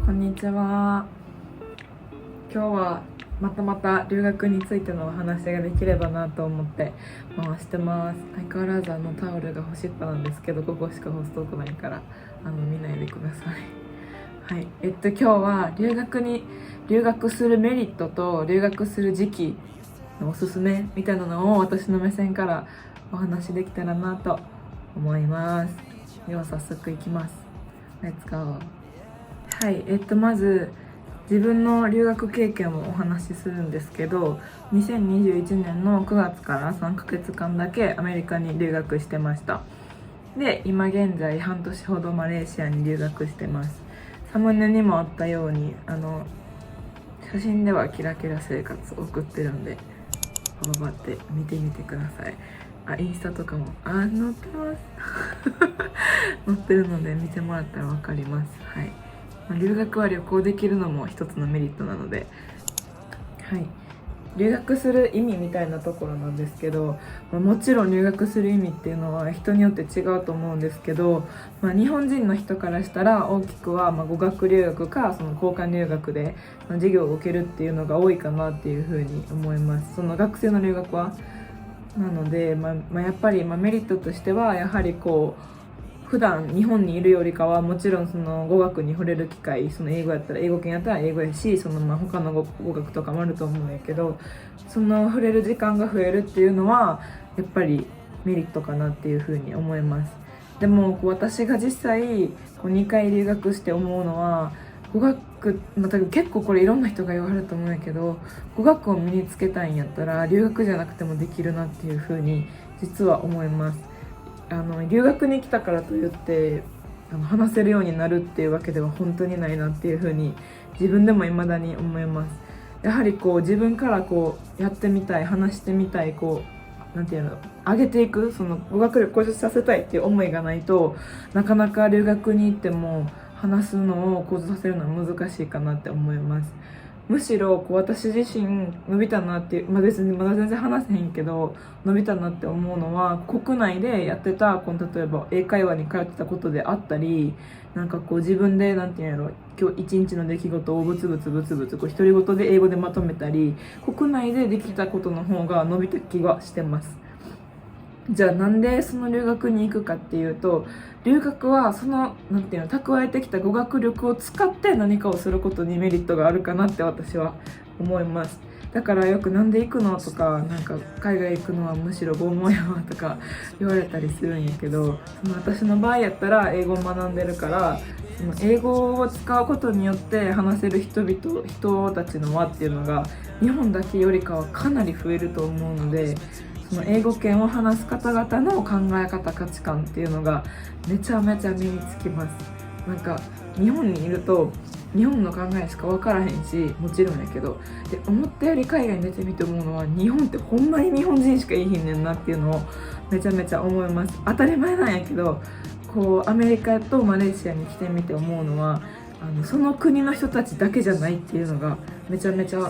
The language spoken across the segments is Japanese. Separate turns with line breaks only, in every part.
こんにちは。今日はまた留学についてのお話ができればなと思って回してます。相変わらずタオルが干しっぱなんですけど、ここしか干すとこないから見ないでください。はい、今日は留学するメリットと留学する時期のおすすめみたいなのを私の目線からお話できたらなと思います。では早速いきます。レッツゴー。はい、まず自分の留学経験をお話しするんですけど、2021年の9月から3ヶ月間だけアメリカに留学してました。で、今現在半年ほどマレーシアに留学してます。サムネにもあったように写真ではキラキラ生活を送ってるんで、ババって見てみてください。インスタとかも載ってます載ってるので見てもらったら分かります。はい、留学は旅行できるのも一つのメリットなので、はい、留学する意味みたいなところなんですけど、もちろん留学する意味っていうのは人によって違うと思うんですけど、日本人の人からしたら大きくは語学留学かその交換留学で授業を受けるっていうのが多いかなっていうふうに思います。その学生の留学はなので、やっぱりメリットとしてはやはり普段日本にいるよりかはもちろんその語学に触れる機会、その英語やったら英語圏やったら英語やし、その他の語学とかもあると思うんやけど、その触れる時間が増えるっていうのはやっぱりメリットかなっていうふうに思います。でも私が実際2回留学して思うのは、語学、結構これいろんな人が言われると思うんやけど、語学を身につけたいんやったら留学じゃなくてもできるなっていうふうに実は思います。留学に来たからといって話せるようになるっていうわけでは本当にないなっていうふうに自分でも未だに思います。やはり自分からやってみたい、話してみたい、なんていうの、上げていく、その語学力向上させたいっていう思いがないとなかなか留学に行っても話すのを向上させるのは難しいかなって思います。むしろ私自身伸びたなっていう、別にまだ全然話せへんけど伸びたなって思うのは、国内でやってた例えば英会話に通ってたことであったり、自分でなんていうんやろ、今日一日の出来事をブツブツ独り言で英語でまとめたり、国内でできたことの方が伸びた気がしてます。じゃあなんでその留学に行くかっていうと、留学はそのなんていうの、蓄えてきた語学力を使って何かをすることにメリットがあるかなって私は思います。だからよくなんで行くのとか、海外行くのはむしろ拷問やわとか言われたりするんやけど、私の場合やったら英語を学んでるから、その英語を使うことによって話せる人たちの輪っていうのが日本だけよりかはかなり増えると思うので、その英語圏を話す方々の考え方、価値観っていうのがめちゃめちゃ身につきます。日本にいると日本の考えしか分からへんし、もちろんやけど、で思ったより海外に出てみて思うのは、日本ってほんまに日本人しかいいひんねんなっていうのをめちゃめちゃ思います。当たり前なんやけど、アメリカとマレーシアに来てみて思うのは、その国の人たちだけじゃないっていうのがめちゃめちゃ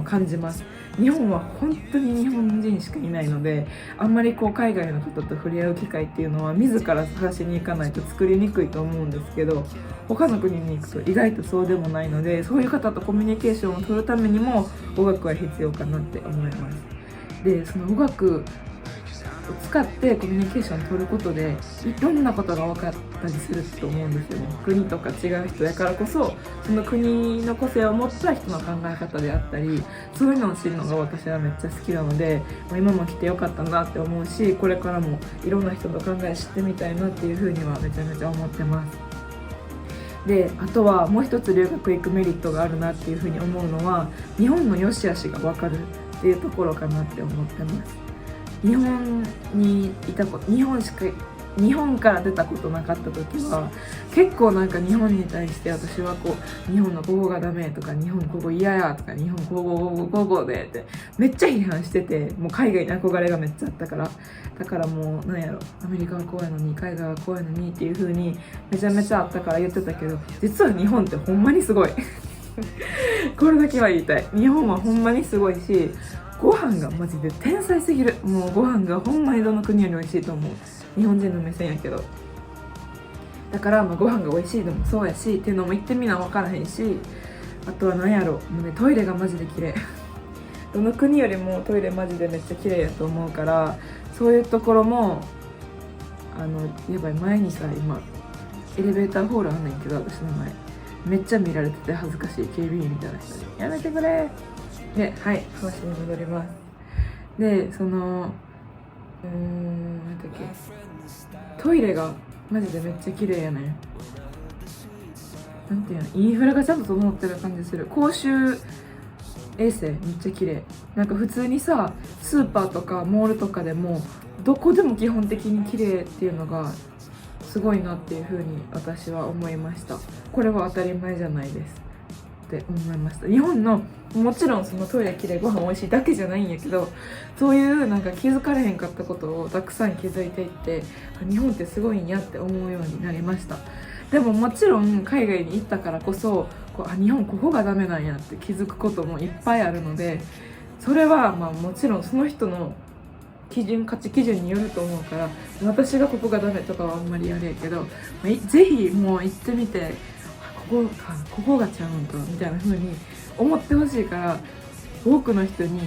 感じます。日本は本当に日本人しかいないので、あんまり海外の方と触れ合う機会っていうのは自ら探しに行かないと作りにくいと思うんですけど、他の国に行くと意外とそうでもないので、そういう方とコミュニケーションを取るためにも語学は必要かなって思います。でその語学を使ってコミュニケーションを取ることでいろんなことが分かったりすると思うんですよね。国とか違う人やからこそ、その国の個性を持った人の考え方であったり、そういうのを知るのが私はめっちゃ好きなので、今も来てよかったなって思うし、これからもいろんな人の考え知ってみたいなっていうふうにはめちゃめちゃ思ってます。であとはもう一つ留学行くメリットがあるなっていうふうに思うのは、日本の良し悪しが分かるっていうところかなって思ってます。日本にいたこと、日本から出たことなかった時は結構日本に対して私は日本のここがダメとか、日本ここ嫌やとか、日本ここでってめっちゃ批判してて、もう海外に憧れがめっちゃあったから、だからもうアメリカは怖いのに海外は怖いのにっていう風にめちゃめちゃあったから言ってたけど、実は日本ってほんまにすごいこれだけは言いたい。日本はほんまにすごいし、ご飯がマジで天才すぎる。もうご飯がほんまにどの国より美味しいと思う。日本人の目線やけど。だからまあご飯が美味しいのもそうやしっていうのも言ってみな分からへんし、あとは何やろ、もうねトイレがマジで綺麗どの国よりもトイレマジでめっちゃ綺麗やと思うから、そういうところもやばい、前にさ今エレベーターホールあんねんけど、私の前めっちゃ見られてて恥ずかしい、警備員みたいな人にやめてくれで、はい、話に戻ります。でなんだっけ、トイレがマジでめっちゃ綺麗やねん。なんていうの、インフラがちゃんと整ってる感じする。公衆衛生めっちゃ綺麗。なんか普通にさスーパーとかモールとかでもどこでも基本的に綺麗っていうのがすごいなっていう風に私は思いました。これは当たり前じゃないですって思いました。日本のもちろんそのトイレ綺麗ご飯美味しいだけじゃないんやけど、そういうなんか気づかれへんかったことをたくさん気づいていって、日本ってすごいんやって思うようになりました。でももちろん海外に行ったからこそ日本ここがダメなんやって気づくこともいっぱいあるので、それはまあもちろんその人の価値基準によると思うから、私がここがダメとかはあんまりあれやけど、ぜひもう行ってみて、ここがちゃうんかみたいな風に思ってほしいから、多くの人に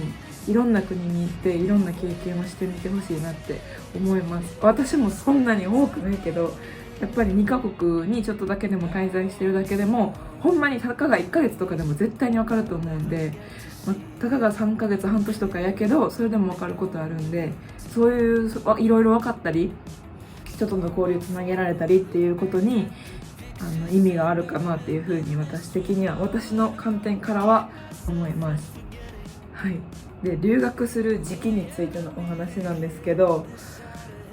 いろんな国に行っていろんな経験をしてみてほしいなって思います。私もそんなに多くないけど、やっぱり2カ国にちょっとだけでも滞在してるだけでもほんまにたかが1ヶ月とかでも絶対に分かると思うんで、たかが3ヶ月半年とかやけどそれでも分かることあるんで、そういういろいろ分かったり人との交流つなげられたりっていうことに意味があるかなっていうふうに私的には、私の観点からは思います。はい。で、留学する時期についてのお話なんですけど、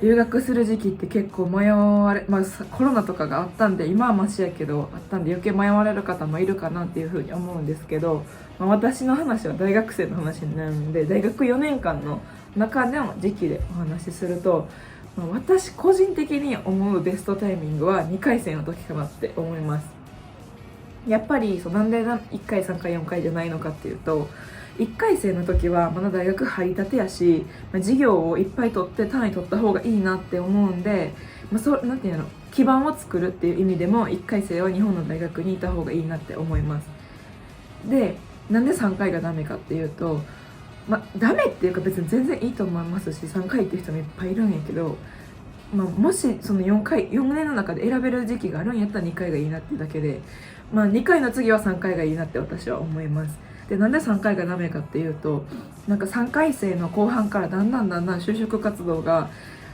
留学する時期って結構迷われ、コロナとかがあったんで今はマシやけどあったんで余計迷われる方もいるかなっていうふうに思うんですけど、私の話は大学生の話になるので大学4年間の中での時期でお話しすると、私個人的に思うベストタイミングは2回生の時かなって思います。やっぱりなんで1回3回4回じゃないのかっていうと、1回生の時はまだ大学入りたてやし、授業をいっぱい取って単位取った方がいいなって思うんで、なんていうの、基盤を作るっていう意味でも1回生は日本の大学にいた方がいいなって思います。で、なんで3回がダメかっていうと、ダメっていうか別に全然いいと思いますし、3回っていう人もいっぱいいるんやけど、もしその4年の中で選べる時期があるんやったら2回がいいなっていうだけで、2回の次は3回がいいなって私は思います。で、なんで3回がダメかっていうと、なんか3回生の後半からだんだん就職活動が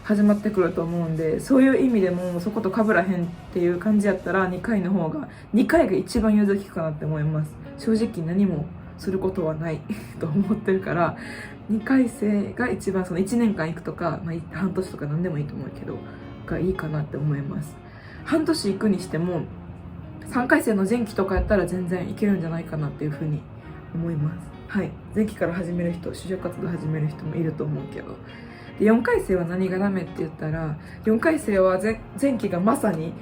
始まってくると思うんで、そういう意味でもそこと被らへんっていう感じやったら2回の方が、2回が一番融通きくかなって思います。正直何もすることはないと思ってるから、2回生が一番、その1年間行くとか、半年とか何でもいいと思うけどがいいかなって思います。半年行くにしても3回生の前期とかやったら全然いけるんじゃないかなっていうふうに思います。はい。前期から始める人、就職活動始める人もいると思うけど、で4回生は何がダメって言ったら、4回生は前期がまさに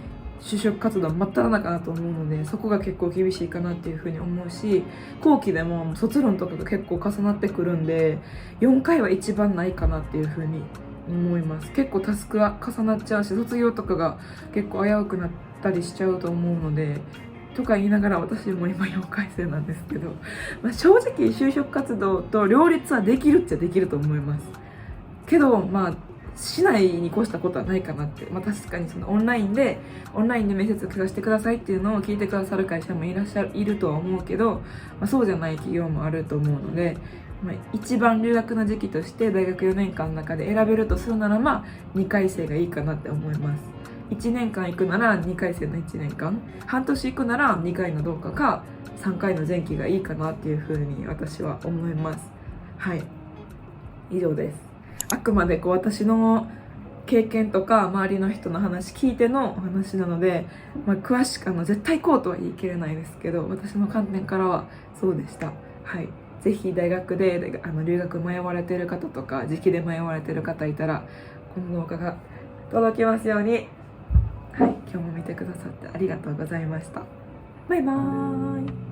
就職活動真っ只中だと思うので、そこが結構厳しいかなっていうふうに思うし、後期でも卒論とかが結構重なってくるんで、4回は一番ないかなっていうふうに思います。結構タスクは重なっちゃうし、卒業とかが結構危うくなったりしちゃうと思うので、とか言いながら私も今4回生なんですけど、正直就職活動と両立はできるっちゃできると思いますけど、しないに越したことはないかなって。確かにそのオンラインで面接聞かせてくださいっていうのを聞いてくださる会社もいるとは思うけど、そうじゃない企業もあると思うので、一番留学の時期として大学4年間の中で選べるとするなら2回生がいいかなって思います。1年間行くなら2回生の1年間、半年行くなら2回のどうかか3回の前期がいいかなっていうふうに私は思います。はい、以上です。あくまで私の経験とか周りの人の話聞いてのお話なので、詳しく絶対こうとは言い切れないですけど、私の観点からはそうでした。はい。ぜひ大学で留学迷われている方とか時期で迷われている方いたら、この動画が届きますように。はい、今日も見てくださってありがとうございました。バイバーイ。